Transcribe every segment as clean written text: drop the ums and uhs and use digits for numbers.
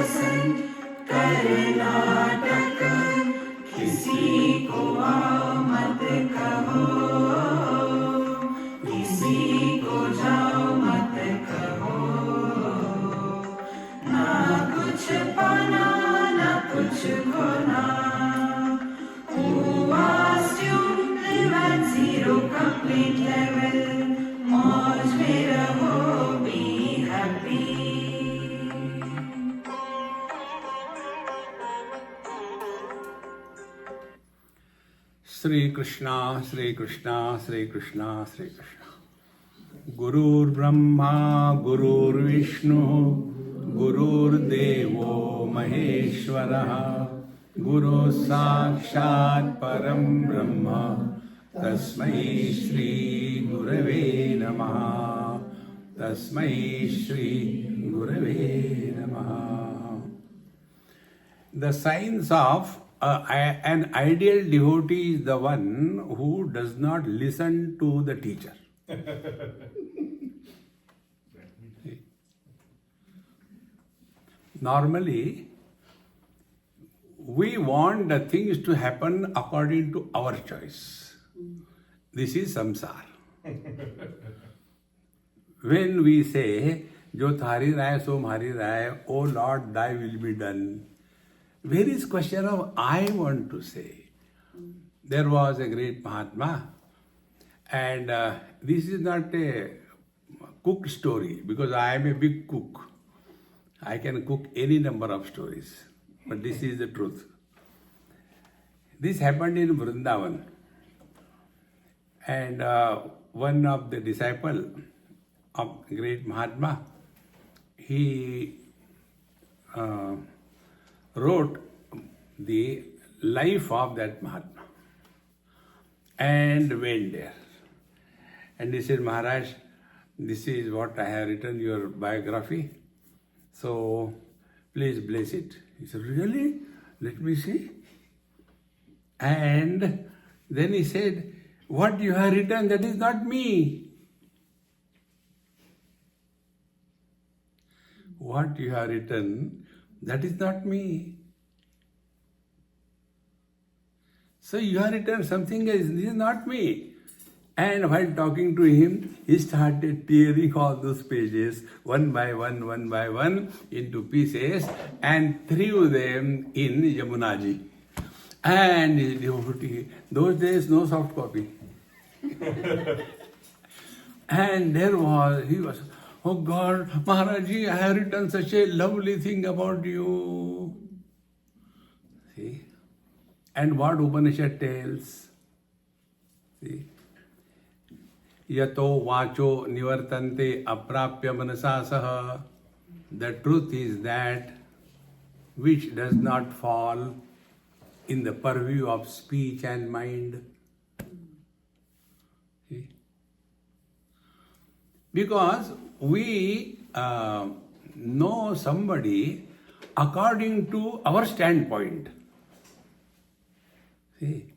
पसंद कर्नाटक, किसी को आओ मत कहो, किसी को जाओ मत कहो। ना कुछ पाना ना कुछ खोना, who asked you live at zero complete level, मौज में रहो, be happy. श्री कृष्णा श्री कृष्णा श्री कृष्णा श्री कृष्णा। गुरुर्ब्रह्मा गुरुर्विष्णु गुरुर्देवो महेश्वरः, गुरु साक्षात् परं ब्रह्म तस्मै श्री गुरवे नमः, तस्मै श्री गुरवे नमः। The signs of an ideal devotee is the one who does not listen to the teacher. Normally, we want the things to happen according to our choice. This is samsara. When we say, Jo thari raye so mhari raye, O Lord, thy will be done. Where is question of I want to say? There was a great Mahatma, and this is not a cook story because I am a big cook. I can cook any number of stories, but this is the truth. This happened in Vrindavan, and one of the disciple of great Mahatma, he wrote the life of that Mahatma and went there. And he said, Maharaj, this is what I have written, your biography. So please bless it. He said, really? Let me see. And then he said, what you have written, that is not me. What you have written, that is not me. So you have written something else, this is not me. And while talking to him, he started tearing all those pages one by one into pieces and threw them in Yamunaji. And his devotee, those days no soft copy. And he was, oh God, Maharaji, I have written such a lovely thing about you. See? And what Upanishad tells? See? Yato vacho nivartante aprapya manasa saha. The truth is that which does not fall in the purview of speech and mind. See? Because we know somebody according to our standpoint. See,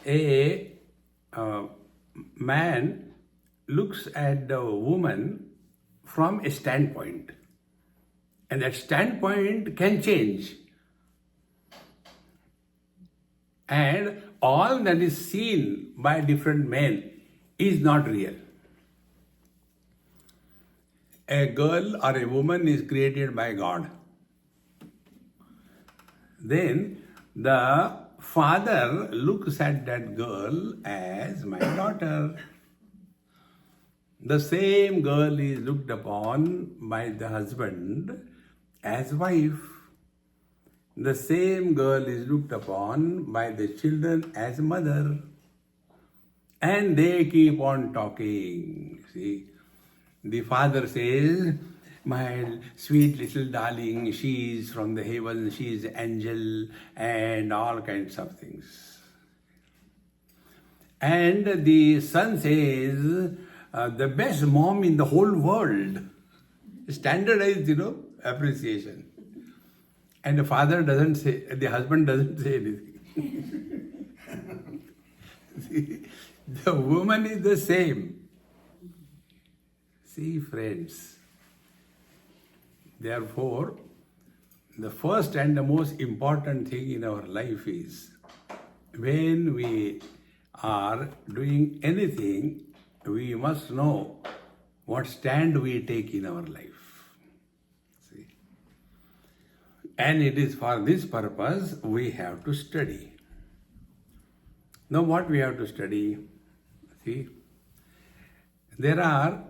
a man looks at the woman from a standpoint, and that standpoint can change. And all that is seen by different men is not real. A girl or a woman is created by God. Then the father looks at that girl as my daughter. The same girl is looked upon by the husband as wife. The same girl is looked upon by the children as mother. And they keep on talking. See, the father says, my sweet little darling, she is from the heaven, she is an angel, and all kinds of things. And the son says, the best mom in the whole world. Standardized, appreciation. And the father doesn't say, the husband doesn't say anything. See, the woman is the same. See, friends, Therefore, the first and the most important thing in our life is when we are doing anything, we must know what stand we take in our life. See? And it is for this purpose we have to study. Now, what we have to study? See, there are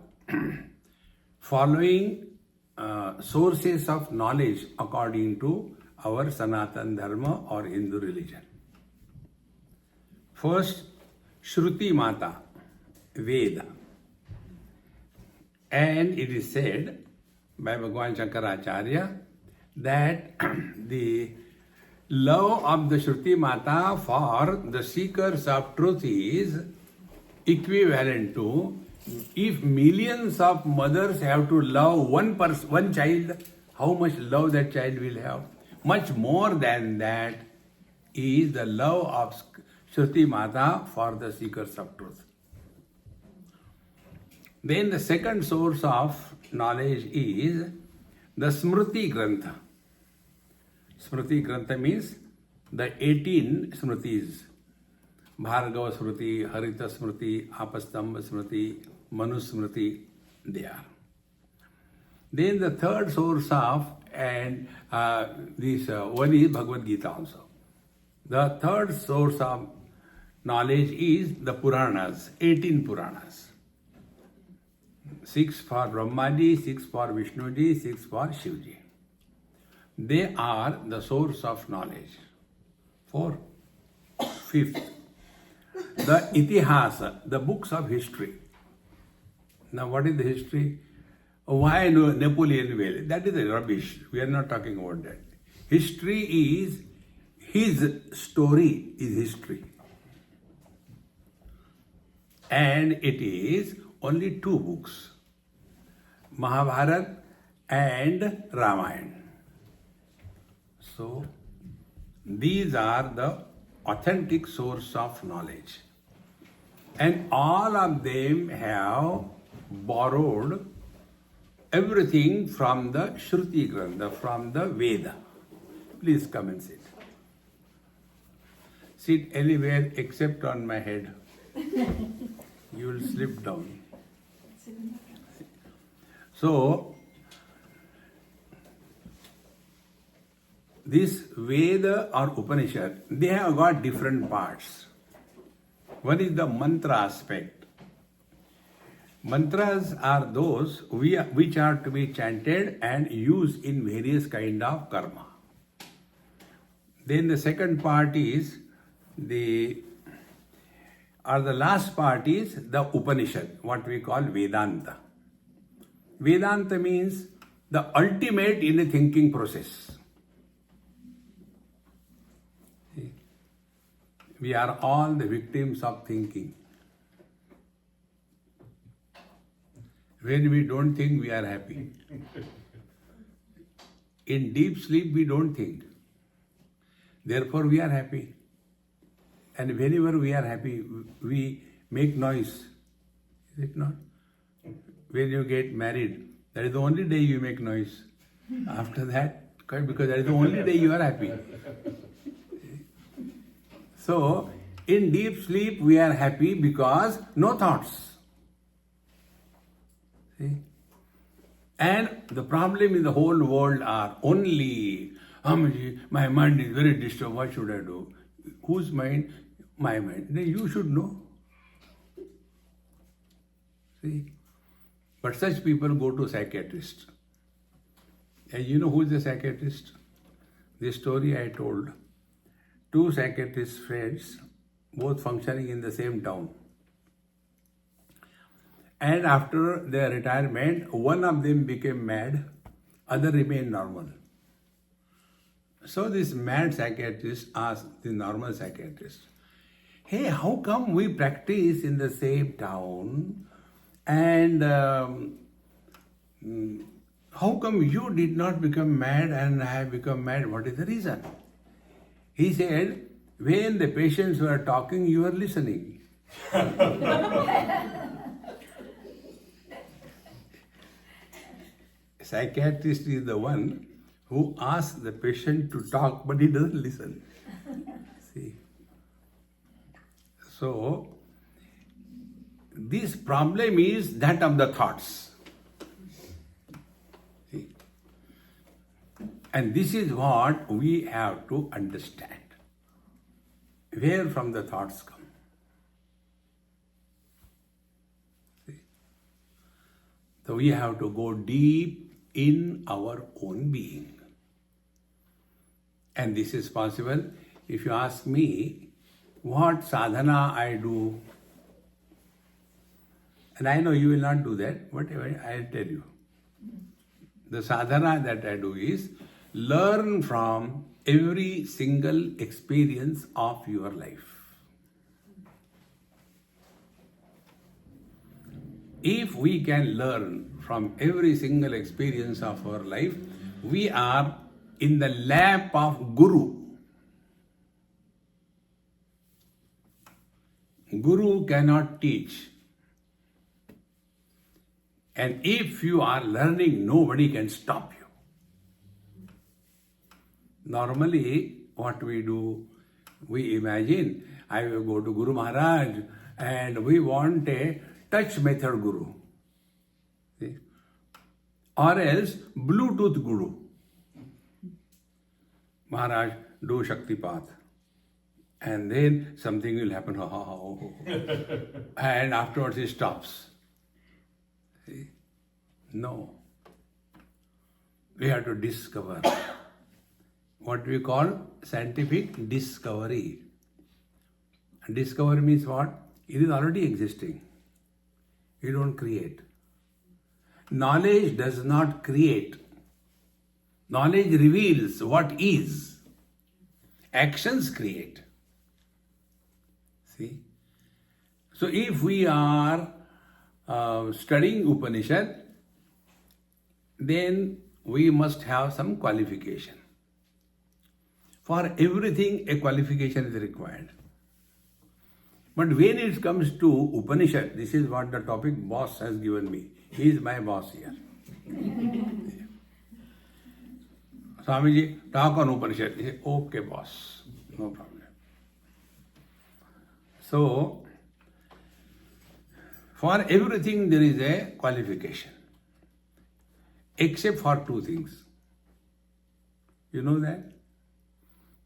following sources of knowledge according to our Sanatan Dharma or Hindu religion. First, Shruti Mata, Veda. And it is said by Bhagavan Shankaracharya that the love of the Shruti Mata for the seekers of truth is equivalent to if millions of mothers have to love one child, how much love that child will have? Much more than that is the love of Shruti Mata for the seekers of truth. Then the second source of knowledge is the Smriti Grantha. Smriti Grantha means the 18 Smritis. Bhargava Smriti, Harita Smriti, Apastamba Smriti, Manu Smriti, they are. Then the third source of, and this one is Bhagavad Gita also. The third source of knowledge is the Puranas, 18 Puranas. 6 for Brahmaji, 6 for Vishnuji, 6 for Shivji. They are the source of knowledge. Fifth, the Itihasa, the books of history. Now, what is the history? Why Napoleon fell? That is rubbish. We are not talking about that. History is his story, is history. And it is only 2 books, Mahabharata and Ramayana. So, these are the authentic source of knowledge. And all of them have borrowed everything from the Shruti Grantha, from the Veda. Please come and sit. Sit anywhere except on my head. You will slip down. So, this Veda or Upanishad, they have got different parts. One is the mantra aspect. Mantras are those which are to be chanted and used in various kind of karma. Then the second part is the last part is the Upanishad, what we call Vedanta. Vedanta means the ultimate in the thinking process. We are all the victims of thinking. When we don't think, we are happy. In deep sleep, we don't think. Therefore, we are happy. And whenever we are happy, we make noise. Is it not? When you get married, that is the only day you make noise. After that, because that is the only day you are happy. So, in deep sleep, we are happy because no thoughts. See? And the problem in the whole world are only, my mind is very disturbed, what should I do? Whose mind? My mind. Then you should know. See? But such people go to psychiatrist. And you know who is the psychiatrist? This story I told. 2 psychiatrist friends, both functioning in the same town. And after their retirement, one of them became mad, other remained normal. So this mad psychiatrist asked the normal psychiatrist, hey, how come we practice in the same town and how come you did not become mad and I have become mad? What is the reason? He said, when the patients were talking, you were listening. Psychiatrist is the one who asks the patient to talk, but he doesn't listen. See? So, this problem is that of the thoughts. See? And this is what we have to understand. Where from the thoughts come. See? So we have to go deep in our own being. And this is possible. If you ask me what sadhana I do, and I know you will not do that, but I'll tell you. The sadhana that I do is learn from every single experience of your life. If we can learn from every single experience of our life, we are in the lap of Guru. Guru cannot teach. And if you are learning, nobody can stop you. Normally, what we do, we imagine, I will go to Guru Maharaj and we want a touch method Guru. See? Or else, Bluetooth Guru. Maharaj, do Shaktipat. And then something will happen. And afterwards it stops. See? No. We have to discover. What we call scientific discovery. Discovery means what? It is already existing. You don't create. Knowledge does not create. Knowledge reveals what is. Actions create. See? So if we are studying Upanishad, then we must have some qualification. For everything, a qualification is required. But when it comes to Upanishad, this is what the topic boss has given me. He is my boss here. Swamiji, talk on Upanishad. He said, okay, boss. No problem. So, for everything there is a qualification. Except for two things. You know that?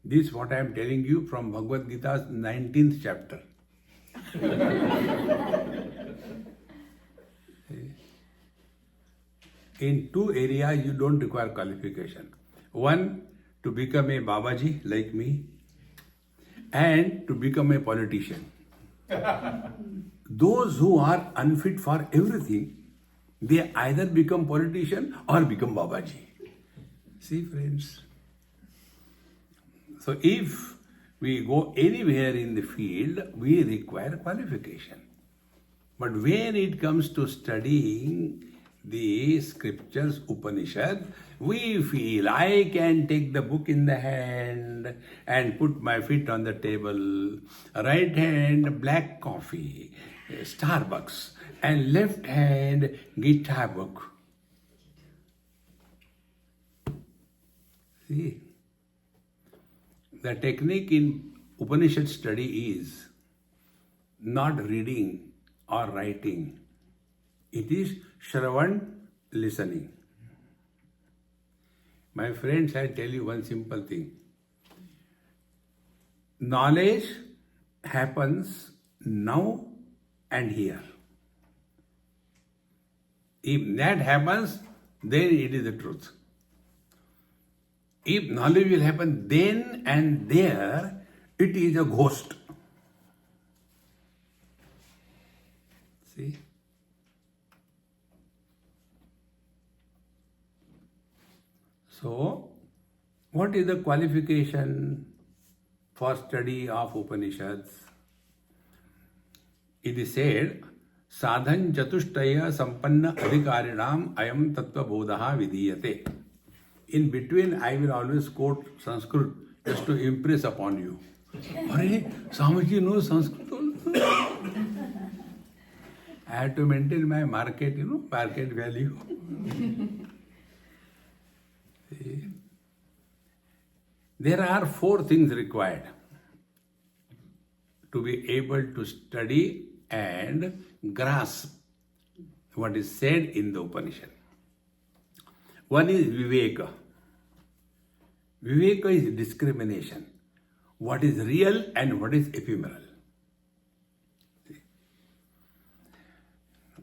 This is what I am telling you from Bhagavad Gita's 19th chapter. In two areas you don't require qualification. One, to become a Babaji like me, and to become a politician. Those who are unfit for everything, they either become politician or become Babaji. See, friends? So if we go anywhere in the field, we require qualification. But when it comes to studying the scriptures, Upanishad, we feel I can take the book in the hand and put my feet on the table, right hand black coffee, Starbucks, and left hand guitar book. See? The technique in Upanishad study is not reading or writing. It is Shravan, listening. My friends, I tell you one simple thing. Knowledge happens now and here. If that happens, then it is the truth. If knowledge will happen then and there, it is a ghost. See? So, what is the qualification for study of Upanishads? It is said, Sadhan Chatushtaya Sampanna Adhikarinam Ayam Tattva Bodhaha Vidiyate. In between, I will always quote Sanskrit just to impress upon you. Arey, Swamiji knows Sanskrit also. I have to maintain my market, market value. See? There are 4 things required to be able to study and grasp what is said in the Upanishad. One is Viveka. Viveka is discrimination. What is real and what is ephemeral.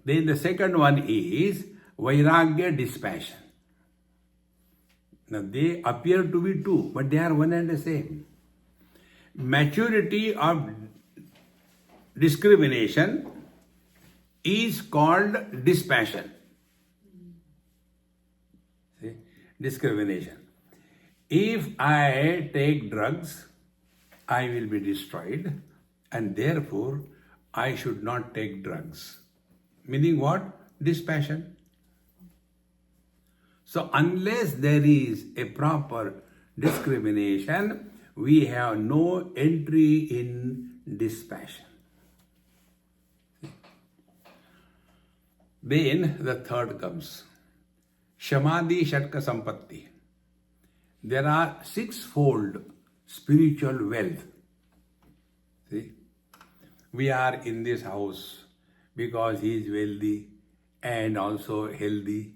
Then the second one is Vairagya, dispassion. Now they appear to be two, but they are one and the same. Maturity of discrimination is called dispassion. See? Discrimination. If I take drugs, I will be destroyed, and therefore I should not take drugs. Meaning what? Dispassion. So unless there is a proper discrimination, we have no entry in dispassion. Then the third comes. Shamadhi Shatka Sampatti. There are 6-fold spiritual wealth. See? We are in this house because he is wealthy and also healthy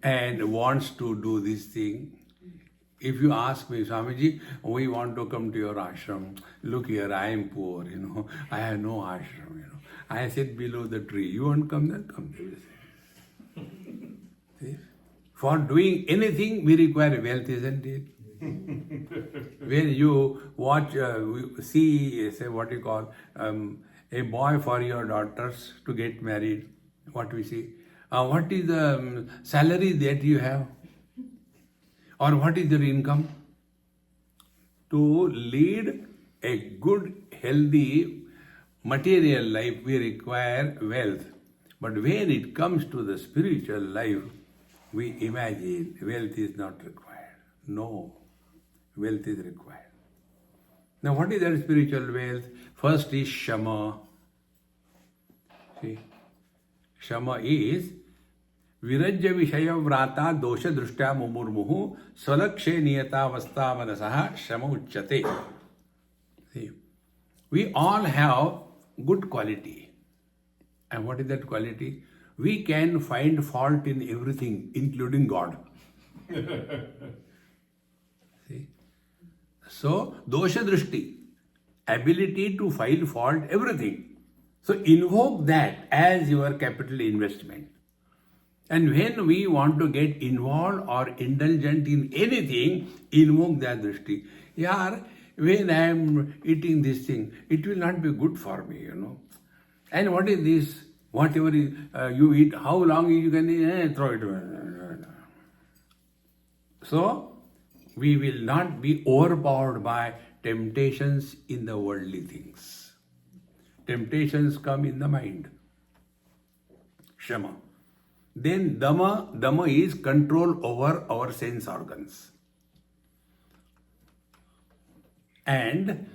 and wants to do this thing. If you ask me, Swamiji, we want to come to your ashram. Look here, I am poor, I have no ashram, I sit below the tree. You want to come there? Come there. See? For doing anything, we require wealth, isn't it? When you watch, see, say what you call, a boy for your daughters to get married, what we see? What is the salary that you have? Or what is your income? To lead a good, healthy, material life, we require wealth. But when it comes to the spiritual life, we imagine wealth is not required. No, wealth is required. Now, what is that spiritual wealth? First is Shama. See, Shama is Virajya Vishaya Vrata Dosha Drushtya Mumurmuhu Swalakshe Niyatavastha Manasaha Shama Uchyate. See, we all have good quality. And what is that quality? We can find fault in everything, including God. See? So, dosha drishti, ability to find fault, everything. So, invoke that as your capital investment. And when we want to get involved or indulgent in anything, invoke that drishti. Yaar, when I am eating this thing, it will not be good for me, And what is this? Whatever you eat, how long you can eat, throw it away. So, we will not be overpowered by temptations in the worldly things. Temptations come in the mind. Shama. Then Dhamma is control over our sense organs. And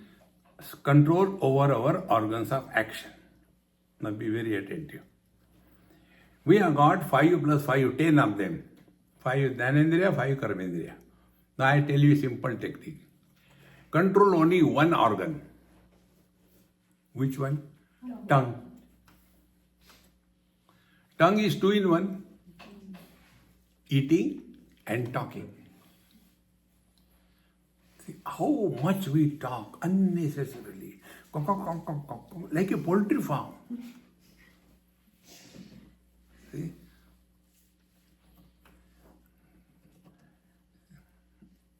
control over our organs of action. Now be very attentive. We have got 5 plus 5, 10 of them. 5 Dhanendriya, 5 Karmendriya. Now I tell you a simple technique. Control only one organ. Which one? Tongue. Tongue is 2 in 1. Eating and talking. See, how much we talk unnecessarily. Like a poultry farm. See?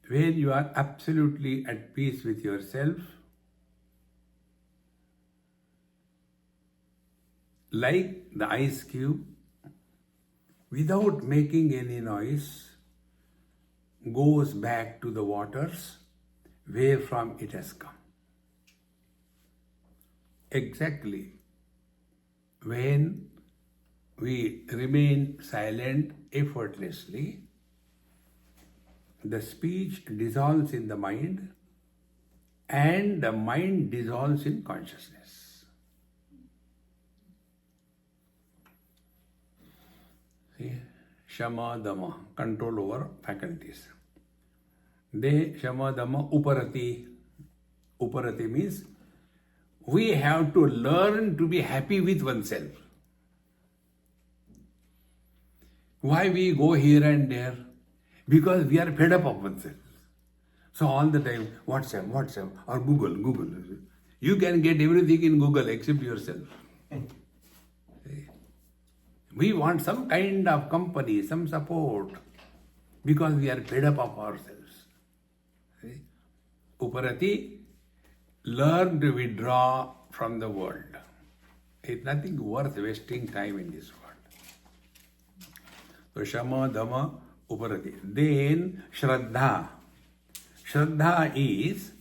When you are absolutely at peace with yourself, like the ice cube, without making any noise, goes back to the waters where from it has come. Exactly when we remain silent effortlessly, the speech dissolves in the mind and the mind dissolves in consciousness. See? Shama Dama, control over faculties. De Shama Dama Uparati. Uparati means we have to learn to be happy with oneself. Why we go here and there? Because we are fed up of oneself. So all the time, WhatsApp, or Google. You can get everything in Google except yourself. We want some kind of company, some support, because we are fed up of ourselves. Uparati, learn to withdraw from the world. It's nothing worth wasting time in this world. So Shama, Dama, Uparati. Then Shraddha. Shraddha is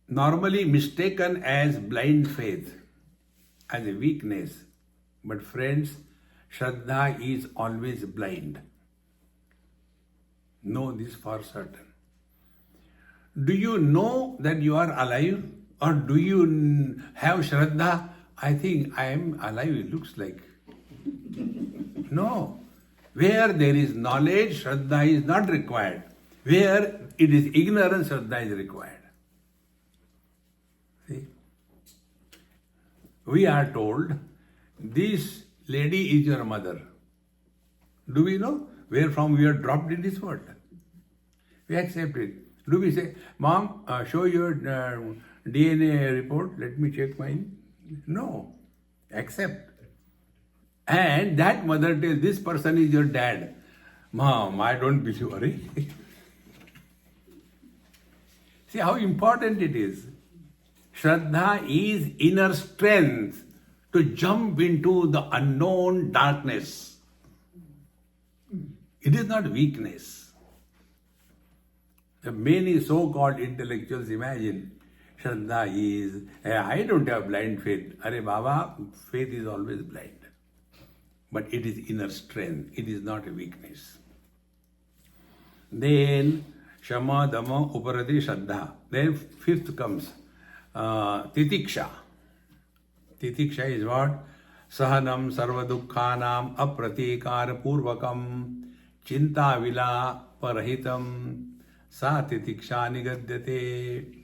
normally mistaken as blind faith, as a weakness. But friends, Shraddha is always blind. Know this for certain. Do you know that you are alive? Or do you have Shraddha? I think I am alive, it looks like. No. Where there is knowledge, Shraddha is not required. Where it is ignorance, Shraddha is required. See? We are told, this lady is your mother. Do we know where from we are dropped in this world? We accept it. Do we say, Mom, show your DNA report, let me check mine? No. Accept. And that mother tells, this person is your dad. Mom, I don't believe. Worry. See how important it is. Shraddha is inner strength to jump into the unknown darkness. It is not weakness. The many so-called intellectuals imagine Shraddha is, I don't have blind faith. Arey Baba, faith is always blind. But it is inner strength. It is not a weakness. Then Shama, Dama, Uparati, Shraddha. Then fifth comes Titiksha. Titiksha is what? Sahanam sarva dukkhanam apratikar purvakam chinta vila parahitam sa titiksha nigadyate.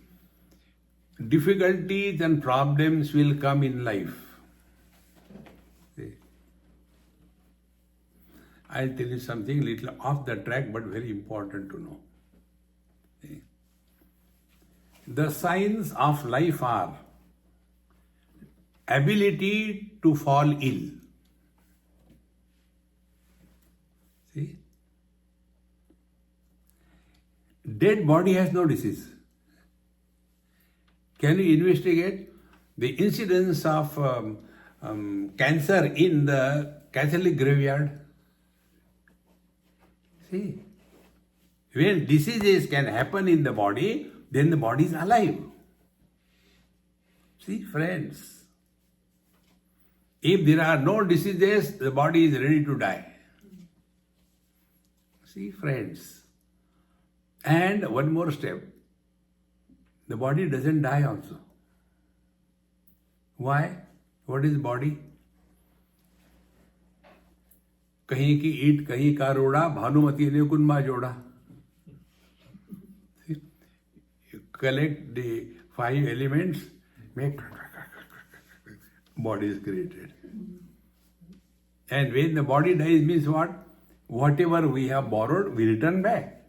Difficulties and problems will come in life. See? I'll tell you something little off the track but very important to know. See? The signs of life are ability to fall ill. See? Dead body has no disease. Can you investigate the incidence of cancer in the Catholic graveyard? See, when diseases can happen in the body, then the body is alive. See, friends, if there are no diseases, the body is ready to die. See, friends, and one more step. The body doesn't die also. Why? What is body? कहीं की ईट कहीं का रोड़ा भानुमती ने कुनमा जोड़ा. You collect the 5 elements, make body is created. And when the body dies means what? Whatever we have borrowed, we return back.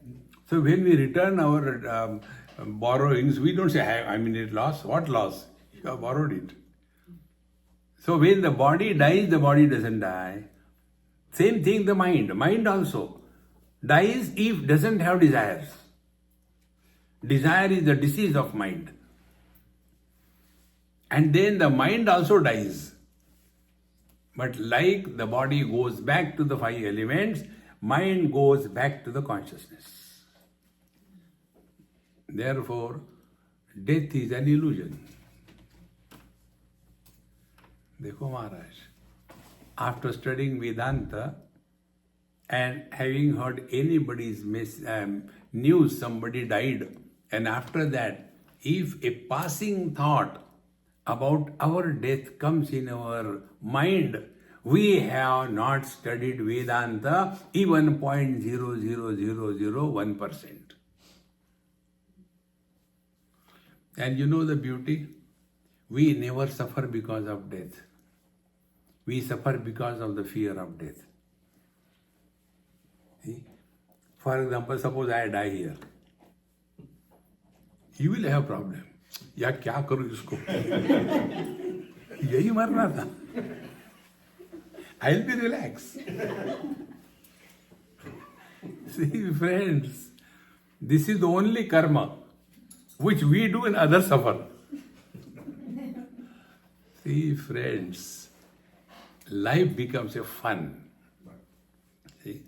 So when we return our borrowings, we don't say, it loss. What loss? You have borrowed it. So when the body dies, the body doesn't die. Same thing the mind. Mind also dies if doesn't have desires. Desire is the disease of mind. And then the mind also dies. But like the body goes back to the 5 elements, mind goes back to the consciousness. Therefore, death is an illusion. Dekho Maharaj, after studying Vedanta and having heard anybody's news, somebody died, and after that, if a passing thought about our death comes in our mind, We have not studied Vedanta even 0.00001%. And you know the beauty? We never suffer because of death. We suffer because of the fear of death. See? For example, suppose I die here. You will have problem. या क्या करूं इसको? यही मरना था. I'll be relaxed. See, friends, this is the only karma which we do and others suffer. See, friends, life becomes a fun. See?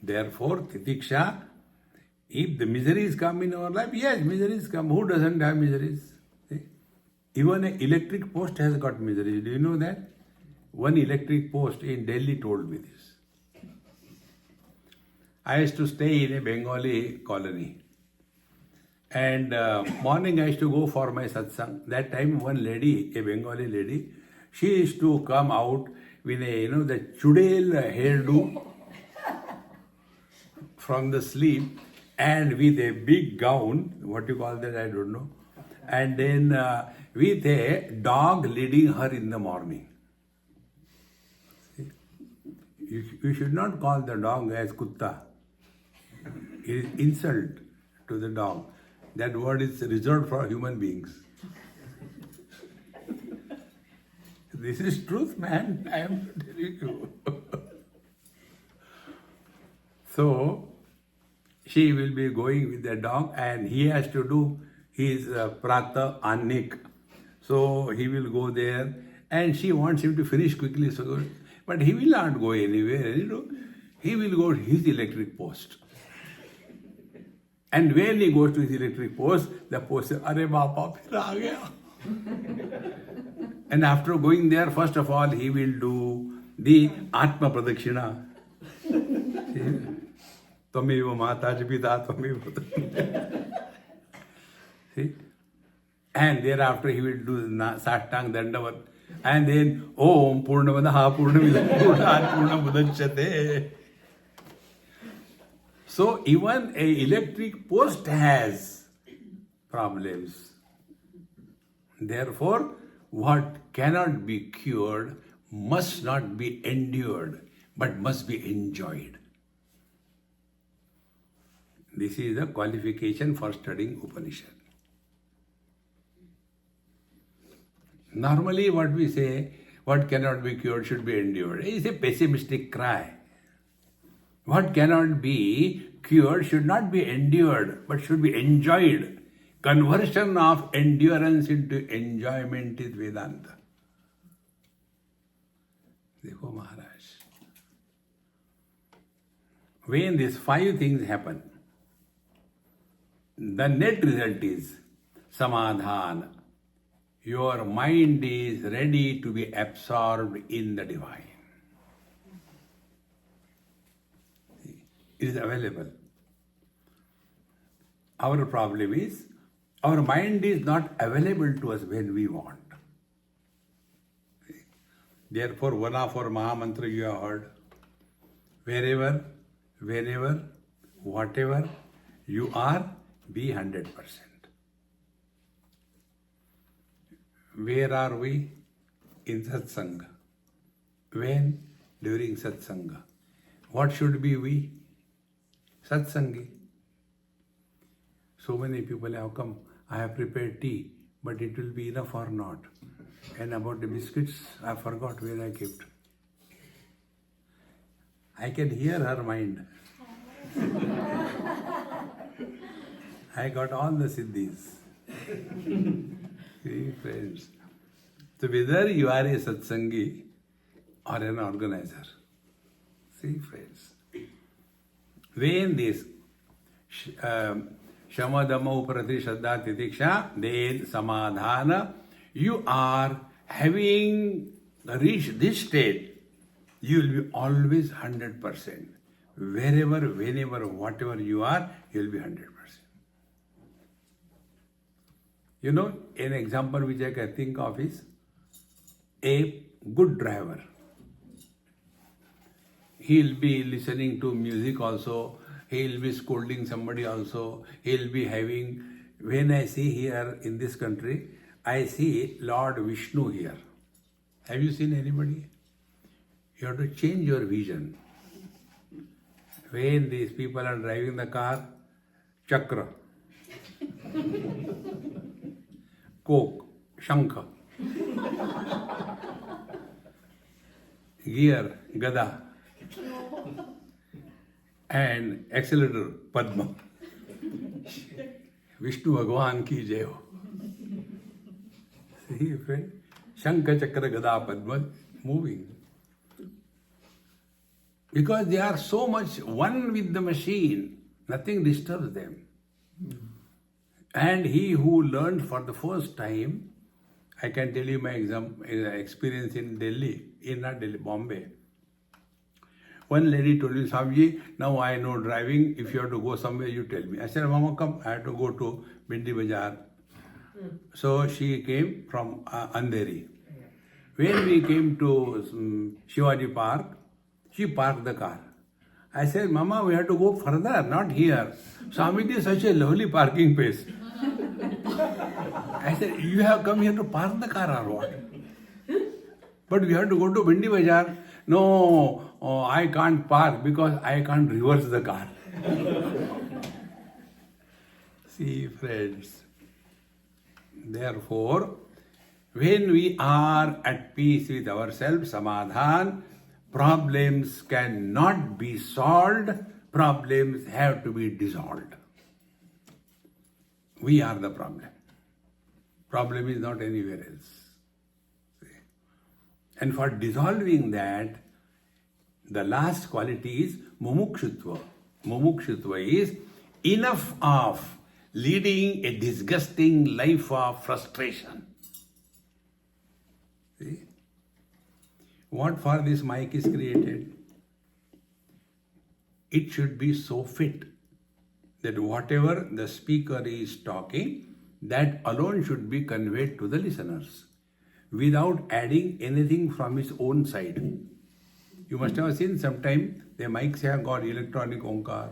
Therefore, titiksha, if the miseries come in our life, yes, miseries come. Who doesn't have miseries? See? Even an electric post has got miseries. Do you know that? One electric post in Delhi told me this. I used to stay in a Bengali colony. And morning I used to go for my satsang. That time one lady, a Bengali lady, she used to come out with a, the chudel hairdo from the sleeve and with a big gown, what you call that, I don't know. And then with a dog leading her in the morning. You should not call the dog as kutta. It is insult to the dog. That word is reserved for human beings. This is truth, man. I am telling you. So, she will be going with the dog and he has to do his prata annik. So, he will go there and she wants him to finish quickly. So, but he will not go anywhere. He will go to his electric post. And when he goes to his electric post, the post says, "Arey Bapa, phir aa gaya." And after going there, first of all, he will do the Atma Pradakshina. Tvameva Mata Pita Tvameva. See? And thereafter he will do Sattang Dandavat. And then Om Purnamadaha Purnamidam Purnamudachyate. So even a electric post has problems. Therefore, what cannot be cured must not be endured, but must be enjoyed. This is the qualification for studying Upanishad. Normally what we say, what cannot be cured should be endured, is a pessimistic cry. What cannot be cured should not be endured, but should be enjoyed. Conversion of endurance into enjoyment is Vedanta. Dekho Maharaj. When these 5 things happen, the net result is samadhan. Your mind is ready to be absorbed in the divine. It is available. Our problem is, our mind is not available to us when we want. Therefore, one of our Mahamantra you have heard, wherever, whenever, whatever you are, be 100%. Where are we? In Satsanga. When? During Satsanga. What should be we? Satsangi. So many people have come, I have prepared tea, but it will be enough or not. And about the biscuits, I forgot where I kept. I can hear her mind. I got all the siddhis. See, friends. So whether you are a satsangi or an organizer, see, friends. When this Shamadama Uprati Shraddha Titiksha, then Samadhana, you are having reached this state, you will be always 100%. Wherever, whenever, whatever you are, you will be 100%. You know, an example which I can think of is a good driver. He'll be listening to music also. He'll be scolding somebody also. He'll be having. When I see here in this country, I see Lord Vishnu here. Have you seen anybody? You have to change your vision. When these people are driving the car, Chakra, Coke, Shankha, gear, Gada, and accelerator, Padma. Vishnu Bhagwan ki jai ho. See, friend? Shankha, Chakra, Gada, Padma moving. Because they are so much one with the machine, nothing disturbs them. And he who learned for the first time, I can tell you my experience in Delhi, not Delhi, Bombay. One lady told me, Swamiji, now I know driving. If you have to go somewhere, you tell me. I said, Mama, come. I have to go to Bindi Bazaar. So she came from Andheri. When we came to Shivaji Park, she parked the car. I said, Mama, we have to go further, not here. Swamiji is such a lovely parking place. I said, you have come here to park the car or what? But we have to go to Bindi Bazaar. No, I can't park because I can't reverse the car. See, friends. Therefore, when we are at peace with ourselves, samadhan, problems cannot be solved, problems have to be dissolved. We are the problem. Problem is not anywhere else. And for dissolving that, the last quality is mumukshutva. Mumukshutva is enough of leading a disgusting life of frustration. See? What for this mic is created? It should be so fit that whatever the speaker is talking, that alone should be conveyed to the listeners without adding anything from his own side. You must have seen sometime the mics have got electronic onkar.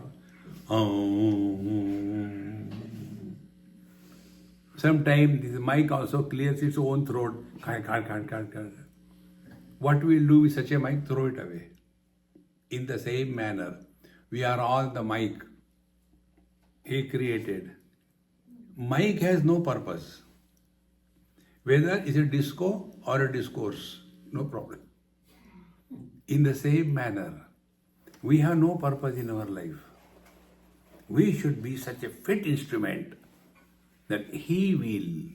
Sometimes this mic also clears its own throat. What we'll do with such a mic? Throw it away. In the same manner, we are all the mic He created. Mic has no purpose. Whether it's a disco or a discourse, no problem. In the same manner, we have no purpose in our life. We should be such a fit instrument that He will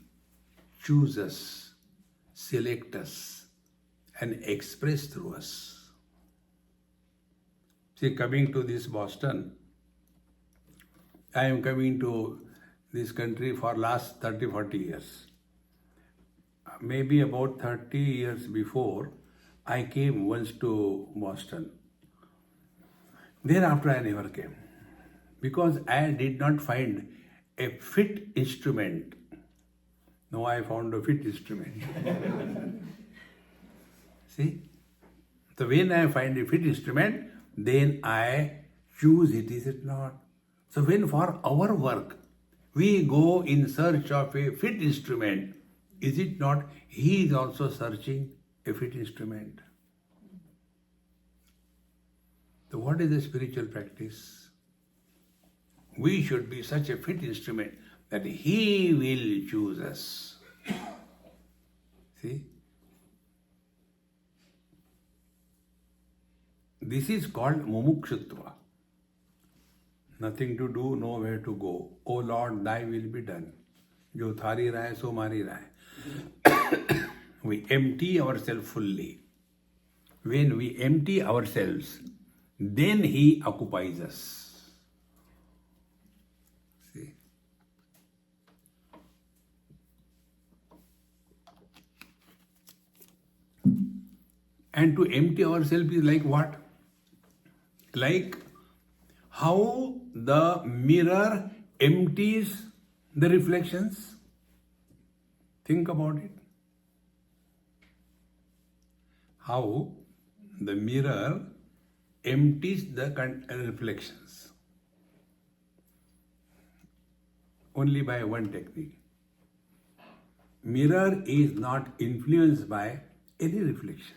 choose us, select us, and express through us. See, coming to this Boston, I am coming to this country for last 30-40 years. Maybe about 30 years before, I came once to Boston. Thereafter, I never came because I did not find a fit instrument. Now I found a fit instrument. See? So when I find a fit instrument, then I choose it, is it not? So when for our work, we go in search of a fit instrument, is it not He is also searching a fit instrument? So what is the spiritual practice? We should be such a fit instrument that He will choose us. See? This is called mumukshutva. Nothing to do, nowhere to go. O Lord, Thy will be done. Jo thari rahe, so mari rahe. We empty ourselves fully. When we empty ourselves, then He occupies us. See? And to empty ourselves is like what? Like how the mirror empties the reflections. Think about it. How the mirror empties the reflections only by one technique. Mirror is not influenced by any reflection.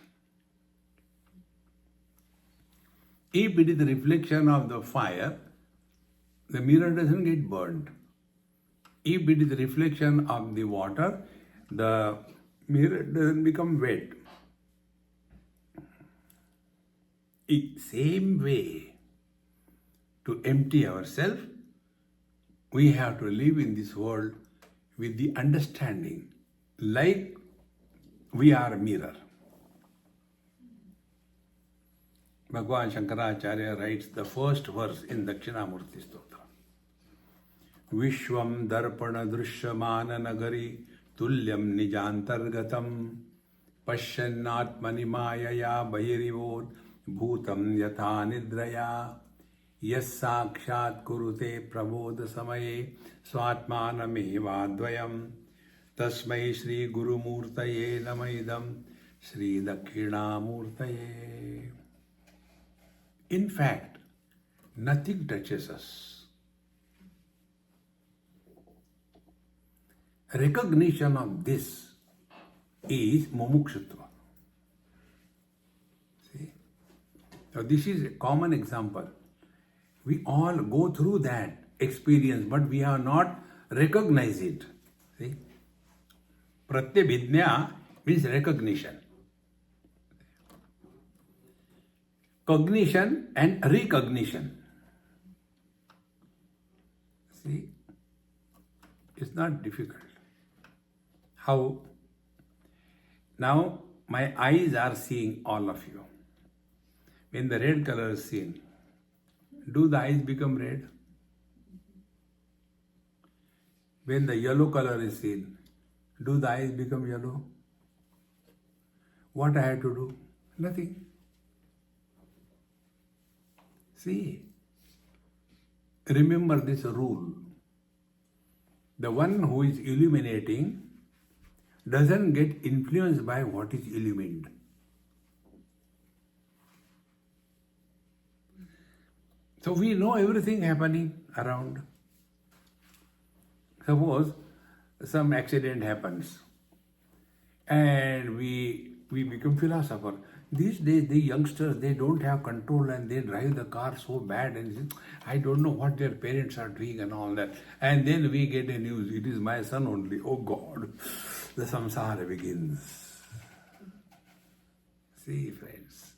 If it is the reflection of the fire, the mirror doesn't get burned. If it is the reflection of the water, the mirror doesn't become wet. Same way, to empty ourselves, we have to live in this world with the understanding like we are a mirror. Bhagavan Shankaracharya writes the first verse in Dakshinamurti Stotra. Vishwam darpana drushyamana nagari tulyam nijantargatam pashyannatmani mayaya bahirivod bhutam yatha nidraya yas sakshat kurute prabodha samaye swatmanamevadvayam tasmai Shri Guru Murtaye namaidam Shri Dakshinamurtaye. In fact, nothing touches us. Recognition of this is mumukshutva. See? So this is a common example. We all go through that experience, but we have not recognized it. See? Pratyabhidnya means recognition. Cognition and recognition. See? It's not difficult. How? Now my eyes are seeing all of you. When the red color is seen, do the eyes become red? When the yellow color is seen, do the eyes become yellow? What I have to do? Nothing. See, remember this rule. The one who is illuminating doesn't get influenced by what is illumined. So we know everything happening around. Suppose some accident happens and we become philosopher. These days the youngsters, they don't have control and they drive the car so bad and I don't know what their parents are doing and all that. And then we get a news, it is my son only. Oh God, the samsara begins. See friends.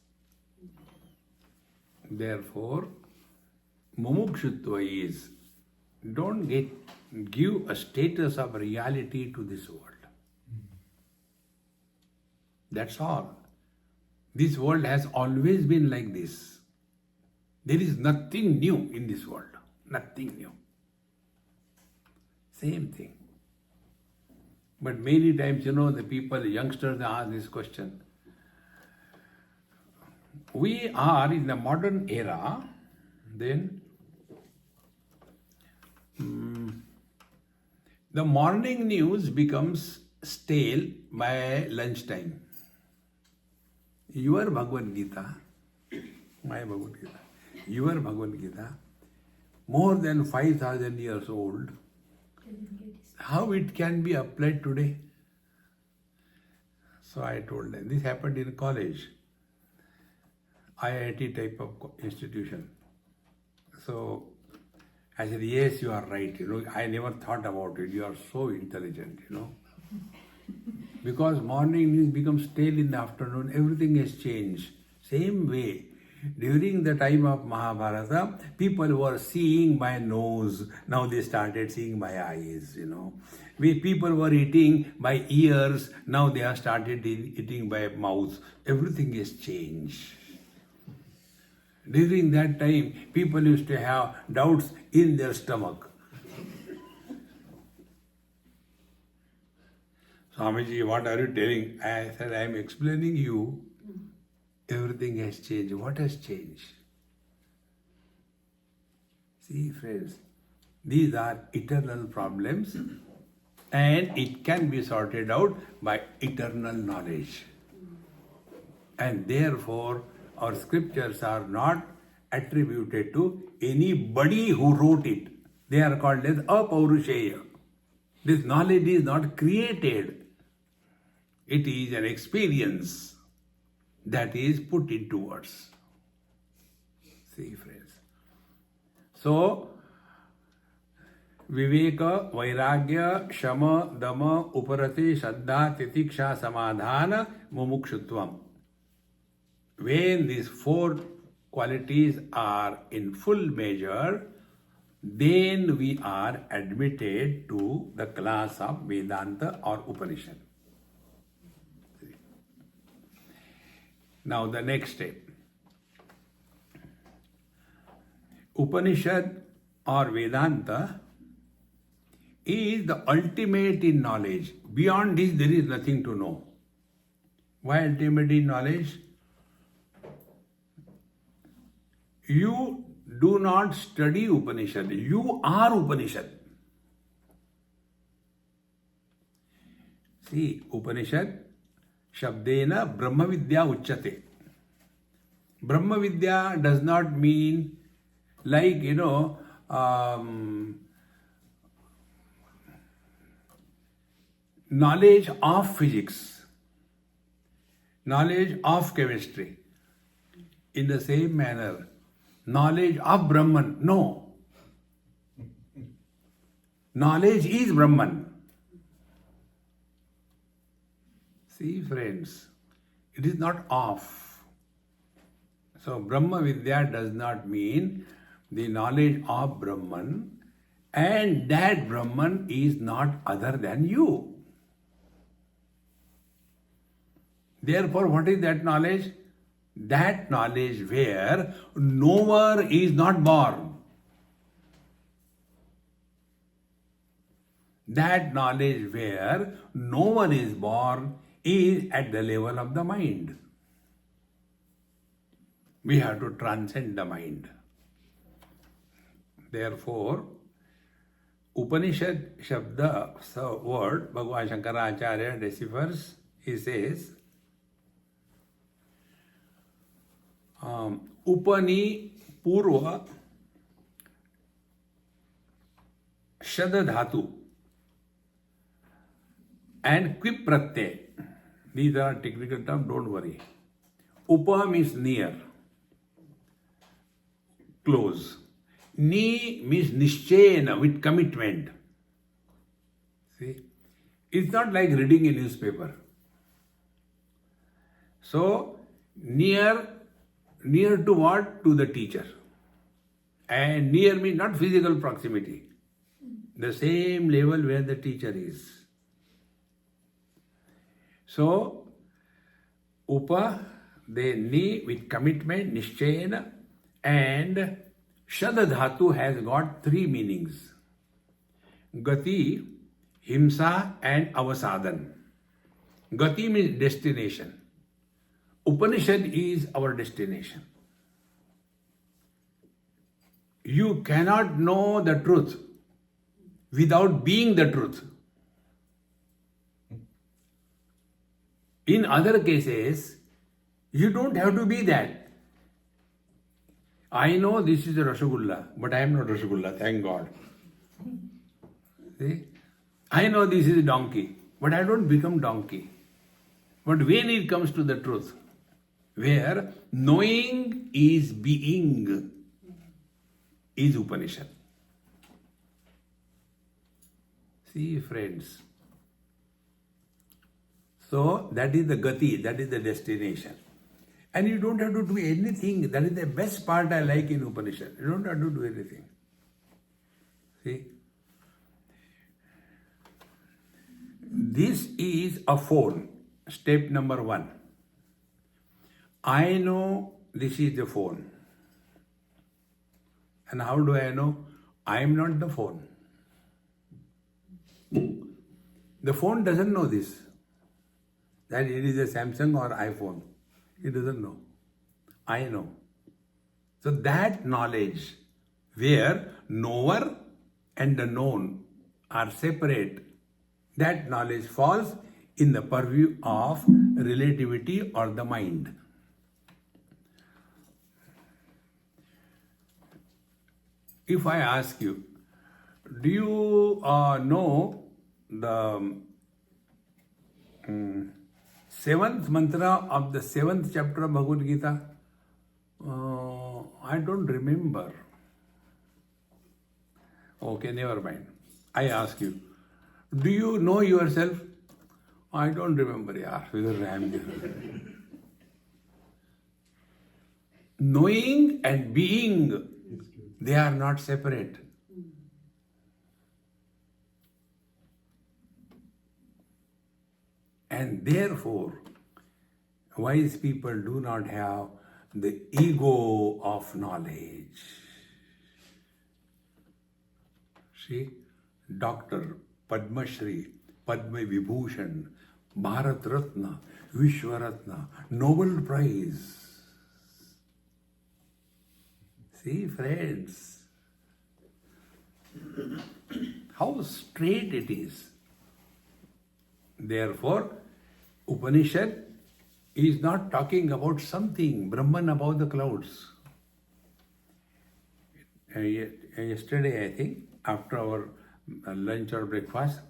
Therefore, mumukshutva is, don't give a status of reality to this world. That's all. This world has always been like this. There is nothing new in this world. Nothing new. Same thing. But many times, the people, the youngsters, they ask this question. We are in the modern era, then the morning news becomes stale by lunchtime. Your Bhagavad Gita, my Bhagavad Gita, your Bhagavad Gita, more than 5,000 years old, how it can be applied today? So I told them, this happened in college, IIT type of institution. So I said, yes, you are right. I never thought about it. You are so intelligent, Because morning news becomes stale in the afternoon, everything has changed. Same way, during the time of Mahabharata, people were seeing by nose. Now they started seeing by eyes, People were eating by ears. Now they have started eating by mouth. Everything has changed. During that time, people used to have doubts in their stomach. Swamiji, what are you telling? I said, I am explaining you. Everything has changed. What has changed? See, friends, these are eternal problems and it can be sorted out by eternal knowledge. And therefore, or scriptures are not attributed to anybody who wrote it. They are called as apaurushaya. This knowledge is not created. It is an experience that is put into words. See, friends. So, Viveka, Vairagya, Shama, Dama, Uparati, Shraddha, Titiksha, Samadhana, Mumukshutvam. When these four qualities are in full measure, then we are admitted to the class of Vedanta or Upanishad. Now the next step. Upanishad or Vedanta is the ultimate in knowledge. Beyond this, there is nothing to know. Why ultimate in knowledge? You do not study Upanishad. You are Upanishad. See, Upanishad, Shabdena Brahma Vidya Uchyate. Brahma Vidya does not mean like, knowledge of physics, knowledge of chemistry. In the same manner, knowledge of Brahman. No. Knowledge is Brahman. See, friends, it is not off. So, Brahma Vidya does not mean the knowledge of Brahman, and that Brahman is not other than you. Therefore, what is that knowledge? That knowledge where knower is not born. That knowledge where no one is born is at the level of the mind. We have to transcend the mind. Therefore, Upanishad Shabda, so word, Bhagavan Shankaracharya deciphers, he says, Upani Purva Shada Dhatu and Quip Pratyay. These are technical terms, don't worry. Upa means near, close. Ni means nishchena, with commitment. See? It's not like reading a newspaper. So, near to what? To the teacher. And near means not physical proximity. The same level where the teacher is. So, upa, the ni with commitment, nishchayana, and shadadhatu has got three meanings. Gati, himsa, and avasadan. Gati means destination. Upanishad is our destination. You cannot know the truth without being the truth. In other cases, you don't have to be that. I know this is a Rasgulla, but I am not Rasgulla, thank God. See? I know this is a donkey, but I don't become donkey. But when it comes to the truth, where knowing is being, is Upanishad. See, friends. So, that is the gati, that is the destination. And you don't have to do anything. That is the best part I like in Upanishad. You don't have to do anything. See? This is a phone. Step number 1. I know this is the phone. And how do I know? I am not the phone. The phone doesn't know this, that it is a Samsung or iPhone. It doesn't know. I know. So that knowledge where knower and the known are separate, that knowledge falls in the purview of relativity or the mind. if I ask you, do you know the seventh mantra of the seventh chapter of Bhagavad Gita? I don't remember. Okay, never mind. I ask you, do you know yourself? I don't remember, yaar. Whether I am there. Knowing and being, they are not separate. And therefore, wise people do not have the ego of knowledge. See, Dr. Padma Shri, Padma Vibhushan, Bharat Ratna, Vishwaratna, Nobel Prize. See, friends, how straight it is. Therefore, Upanishad is not talking about something, Brahman above the clouds. Yesterday, I think, after our lunch or breakfast,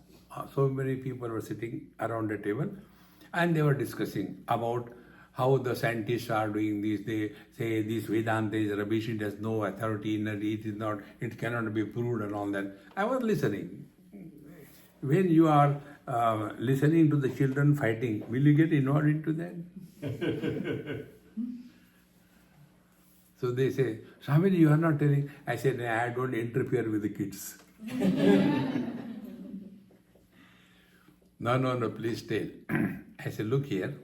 so many people were sitting around the table and they were discussing about how the scientists are doing this. They say this Vedanta is rubbish, it has no authority in it, it is not, it cannot be proved and all that. I was listening. When you are listening to the children fighting, will you get involved into that? So they say, Swamiji, you are not telling. I said, I don't interfere with the kids. No, please tell. I said, look here.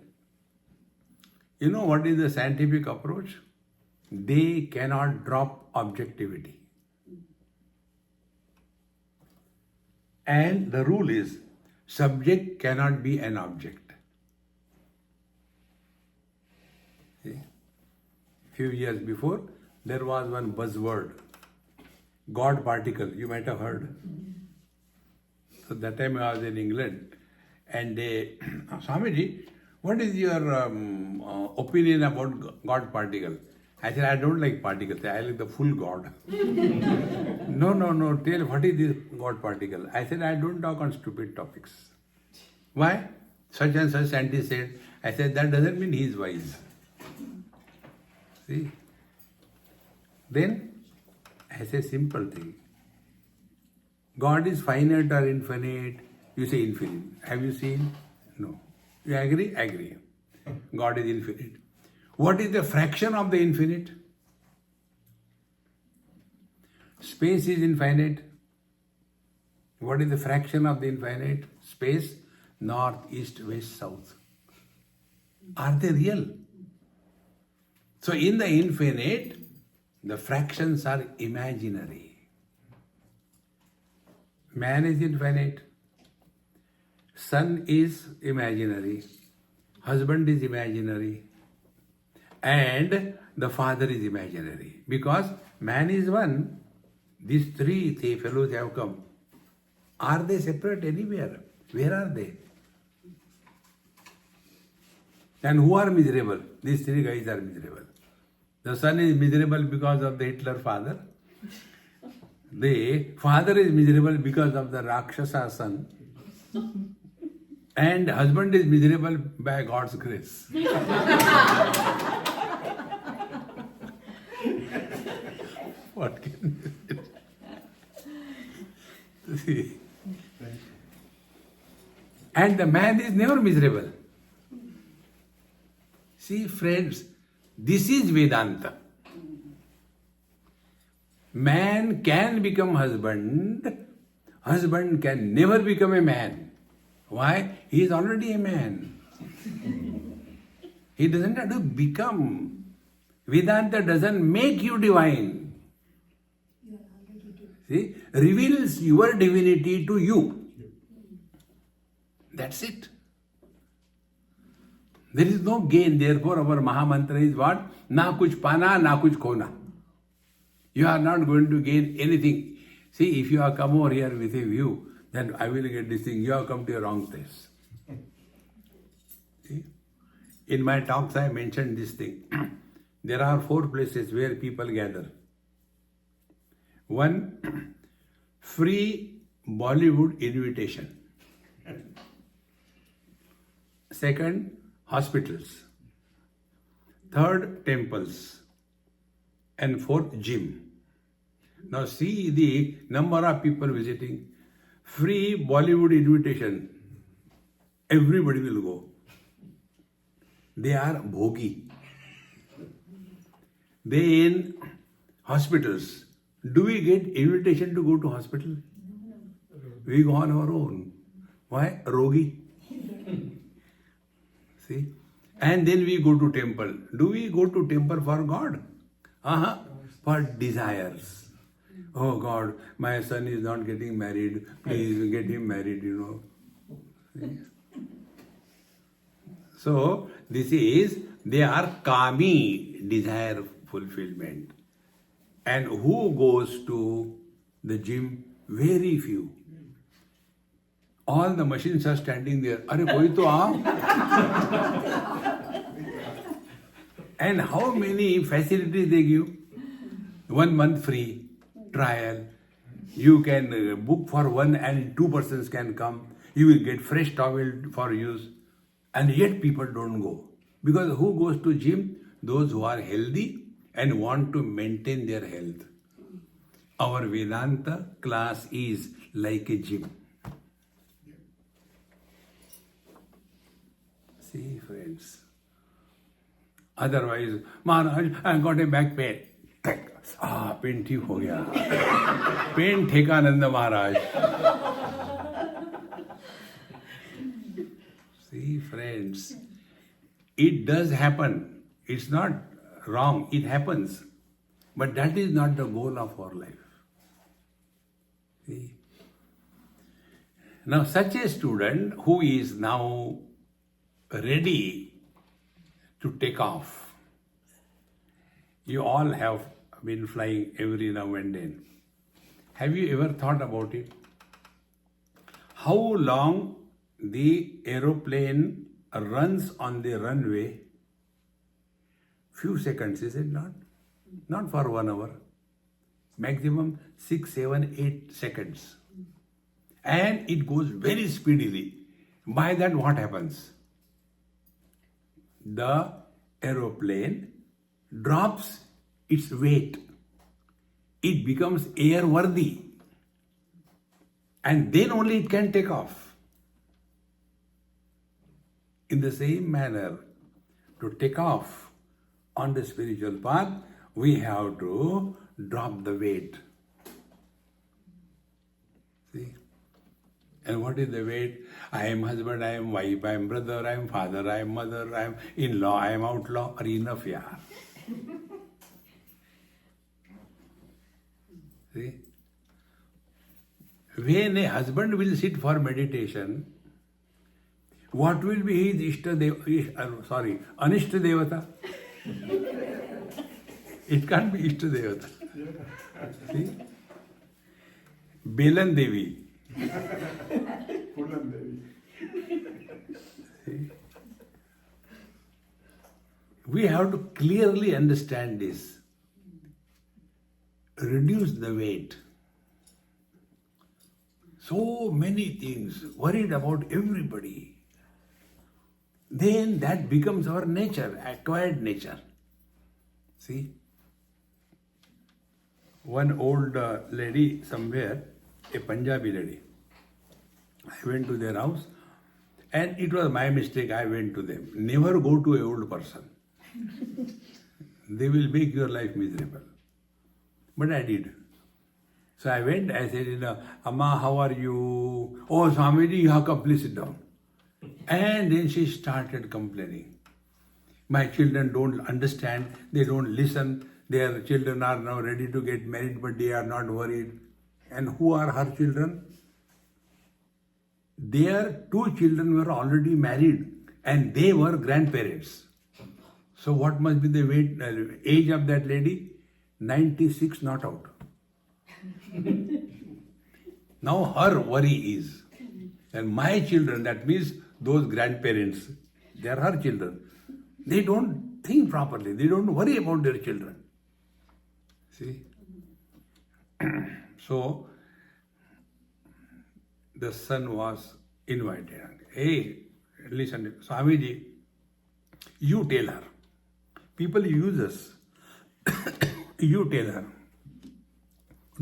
You know what is the scientific approach? They cannot drop objectivity. And the rule is, subject cannot be an object. See? Few years before, there was one buzzword, God particle, you might have heard. So that time I was in England and they, Swamiji, what is your opinion about God particle? I said, I don't like particles, I like the full God. No, tell what is this God particle? I said, I don't talk on stupid topics. Why? Such and such scientist said. I said, that doesn't mean he is wise. See? Then, I say simple thing. God is finite or infinite? You say infinite. Have you seen? No. You agree? Agree. God is infinite. What is the fraction of the infinite? Space is infinite. What is the fraction of the infinite? Space, north, east, west, south. Are they real? So in the infinite, the fractions are imaginary. Man is infinite. Son is imaginary. Husband is imaginary. And the father is imaginary. Because man is one, these three fellows have come. Are they separate anywhere? Where are they? And who are miserable? These three guys are miserable. The son is miserable because of the Hitler father. The father is miserable because of the Rakshasa son. And husband is miserable by God's grace. What can you see? And the man is never miserable. See, friends, this is Vedanta. Man can become husband. Husband can never become a man. Why? He is already a man. He doesn't have to become. Vedanta doesn't make you divine. See, reveals your divinity to you. That's it. There is no gain. Therefore, our Mahamantra is what? Na kuch pana, na kuch khona. You are not going to gain anything. See, if you have come over here with a view, then I will get this thing. You have come to a wrong place. See? In my talks, I mentioned this thing. There are 4 places where people gather. One, free Bollywood invitation. Second, hospitals. Third, temples. And fourth, gym. Now see the number of people visiting. Free Bollywood invitation. Everybody will go. They are bhogi. Then hospitals. Do we get invitation to go to hospital? We go on our own. Why? Rogi. See? And then we go to temple. Do we go to temple for God? For desires. Oh God, my son is not getting married. Please get him married, See? So, they are kami, desire fulfillment. And who goes to the gym? Very few. All the machines are standing there. Arey, koi to aa. And how many facilities they give? 1 month free trial. You can book for one and 2 persons can come. You will get fresh towel for use. And yet people don't go. Because who goes to gym? Those who are healthy and want to maintain their health. Our Vedanta class is like a gym. See, friends. Otherwise, Maharaj, I got a back pain. Pain ठीक हो गया. Pain ठेकानंद Maharaj. See, friends, it does happen. It's not wrong. It happens. But that is not the goal of our life. See? Now, such a student who is now ready to take off. You all have been flying every now and then. Have you ever thought about it? How long the aeroplane runs on the runway? Few seconds, is it not? Not for 1 hour. Maximum 6, 7, 8 seconds. And it goes very speedily. By that, what happens? The aeroplane drops its weight. It becomes airworthy. And then only it can take off. In the same manner, to take off on the spiritual path, we have to drop the weight. See? And what is the weight? I am husband, I am wife, I am brother, I am father, I am mother, I am in-law, I am outlaw. Or enough, yeah. See? When a husband will sit for meditation, what will be his Anishta Devata? It can't be Ishta Devata. See? Belan Devi. See? We have to clearly understand this. Reduce the weight. So many things, worried about everybody. Then that becomes our nature, acquired nature. See? One old lady somewhere, a Punjabi lady. I went to their house and it was my mistake, I went to them. Never go to an old person. They will make your life miserable. But I did. So I went, I said, Amma, how are you? Oh, Swamiji, you have come, please sit down. And then she started complaining. My children don't understand, they don't listen. Their children are now ready to get married, but they are not worried. And who are her children? Their 2 children were already married and they were grandparents. So what must be the age of that lady? 96, not out. Now her worry is, and my children, that means those grandparents, they are her children. They don't think properly. They don't worry about their children. See? So the son was invited. Hey, listen, Swamiji, you tell her. People use us. You tell her.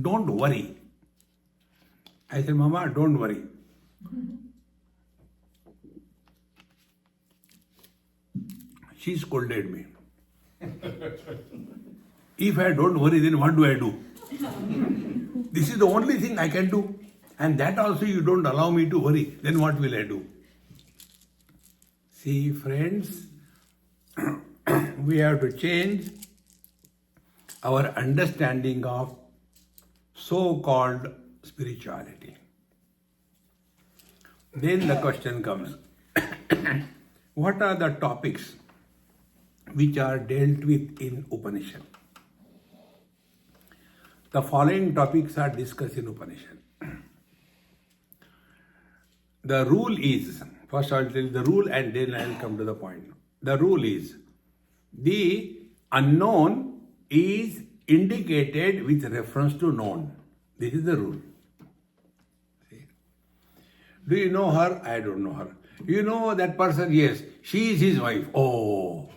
Don't worry. I said, Mama, don't worry. She scolded me. If I don't worry, then what do I do? This is the only thing I can do. And that also you don't allow me to worry. Then what will I do? See, friends, we have to change our understanding of so-called spirituality. Then the question comes, what are the topics which are dealt with in Upanishad? The following topics are discussed in Upanishad. The rule is, first I'll tell you the rule and then I'll come to the point. The rule is, the unknown is indicated with reference to known. This is the rule. See? Do you know her? I don't know her. You know that person? Yes. She is his wife. Oh.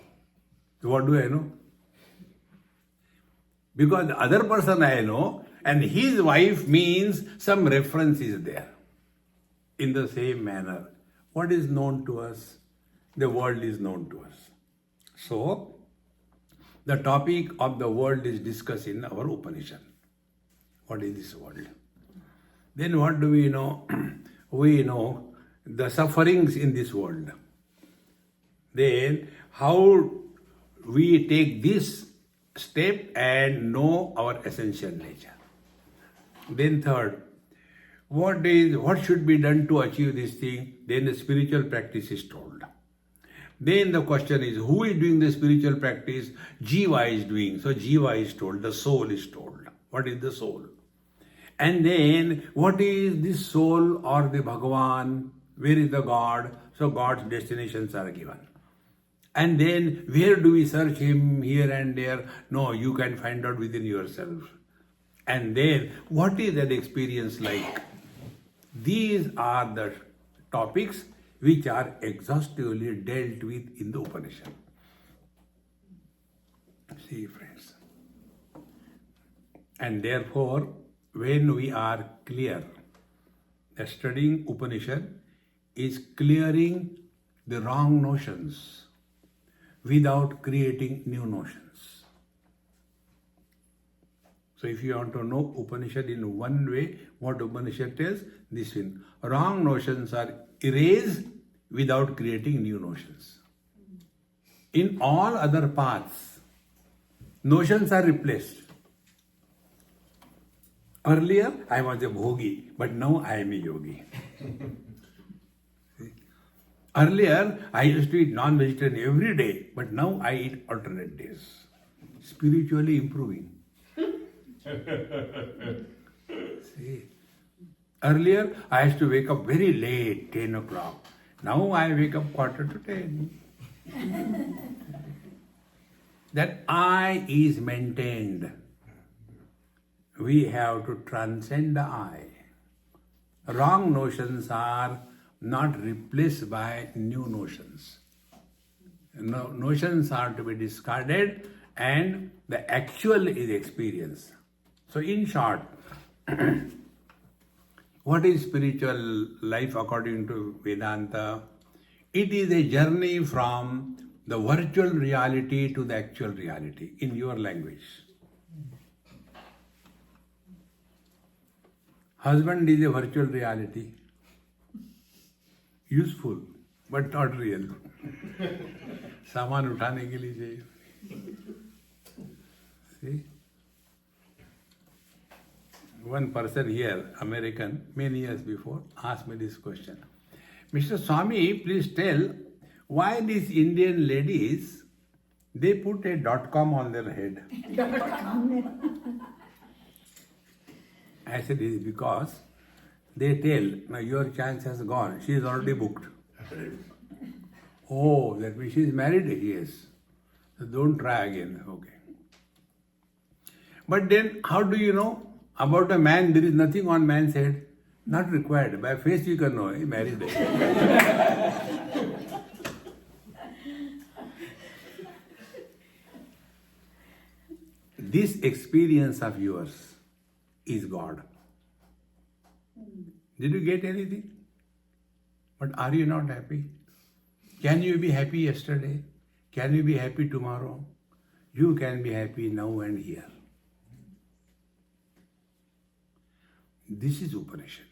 What do I know? Because the other person I know and his wife means some reference is there. In the same manner, what is known to us? The world is known to us. So, the topic of the world is discussed in our Upanishad. What is this world? Then what do we know? We know the sufferings in this world. Then how we take this step and know our essential nature. Then third, what should be done to achieve this thing? Then the spiritual practice is told. Then the question is, who is doing the spiritual practice? Jiva is doing. So Jiva is told, the soul is told. What is the soul? And then what is this soul or the Bhagavan? Where is the God? So God's destinations are given. And then where do we search him here and there? No, you can find out within yourself. And then what is that experience like? These are the topics which are exhaustively dealt with in the Upanishad. See, friends. And therefore, when we are clear that studying Upanishad is clearing the wrong notions without creating new notions. So if you want to know Upanishad in one way, what Upanishad tells, this way. Wrong notions are erased without creating new notions. In all other paths, notions are replaced. Earlier, I was a bhogi, but now I am a yogi. Earlier, I used to eat non-vegetarian every day, but now I eat alternate days. Spiritually improving. See, earlier I used to wake up very late, 10 o'clock. Now I wake up 9:45. That I is maintained. We have to transcend the I. Wrong notions are not replaced by new notions. Notions are to be discarded and the actual is experience. So in short, what is spiritual life according to Vedanta? It is a journey from the virtual reality to the actual reality in your language. Husband is a virtual reality. Useful, but not real. सामान उठाने के लिए चाहिए. See? One person here, American, many years before, asked me this question. Mr. Swami, please tell why these Indian ladies, they put a .com on their head. I said, it is because they tell, now your chance has gone, she is already booked. Oh, that means she is married? Yes. So don't try again. Okay. But then, how do you know? About a man, there is nothing on man's head. Not required. By face you can know, he married. This experience of yours is God. Did you get anything? But are you not happy? Can you be happy yesterday? Can you be happy tomorrow? You can be happy now and here. This is Upanishad.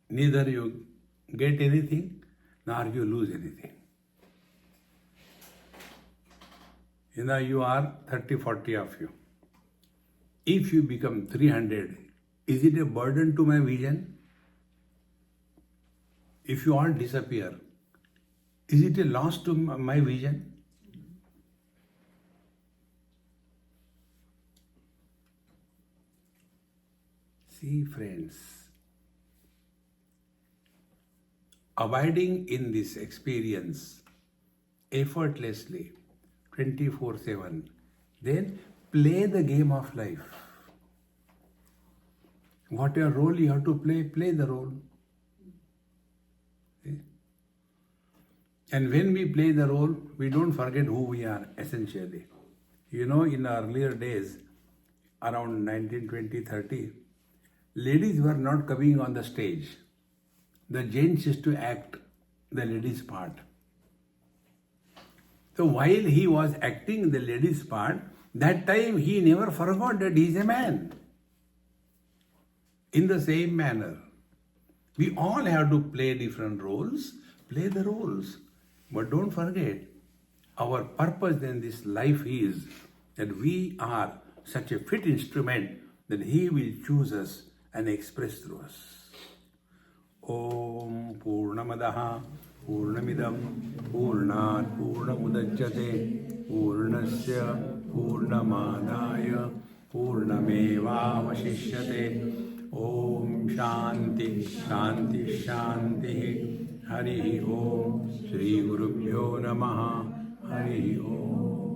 Neither you get anything, nor you lose anything. You are 30, 40 of you. If you become 300, is it a burden to my vision? If you all disappear, is it a loss to my vision? See, friends, abiding in this experience effortlessly, 24/7, then play the game of life. Whatever role you have to play, play the role. See? And when we play the role, we don't forget who we are essentially. In earlier days, around 1920, 30, ladies were not coming on the stage. The gents used to act the lady's part. So while he was acting the lady's part, that time he never forgot that he is a man. In the same manner, we all have to play different roles, play the roles. But don't forget, our purpose in this life is that we are such a fit instrument that he will choose us and express through us. Om Purnamadaha Purnamidam Purnat Purnamudachyate Purnasya Purnamadaya Purnamevavashishyate. Om Shanti Shanti Shanti. Hari Om. Shri Gurubhyo Namaha. Hari Om.